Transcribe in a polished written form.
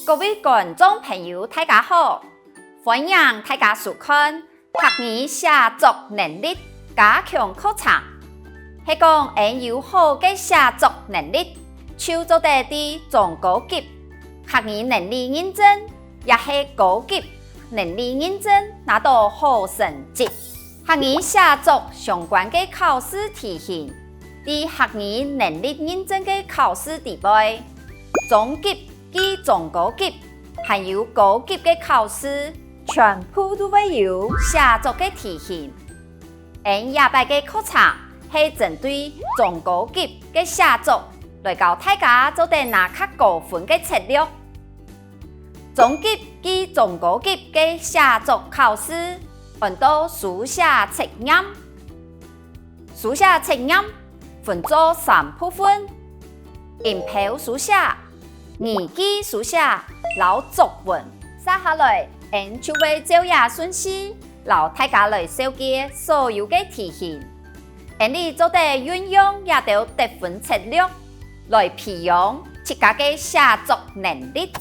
各位观众朋友，大家好，欢迎大家收看客语写作能力加强课程。是讲要有好嘅写作能力，就做得啲中高级客语能力认证，也是高级能力认证拿到好成绩。客语写作相关嘅考试题型，啲客语能力认证嘅考试地位，中级及中高级，还有高级嘅考试，全部都会有写作嘅题型。下摆嘅课程是针对中高级嘅写作来教大家做得拿较高分嘅策略。中级及中高级嘅写作考试，分到书写测验。书写测验分做3部分：音标书写、语句书写、老作文。接下来，就会照样顺序，老大家来收集所有嘅题型。你做得运用也到得分策略，来培养自家嘅写作能力。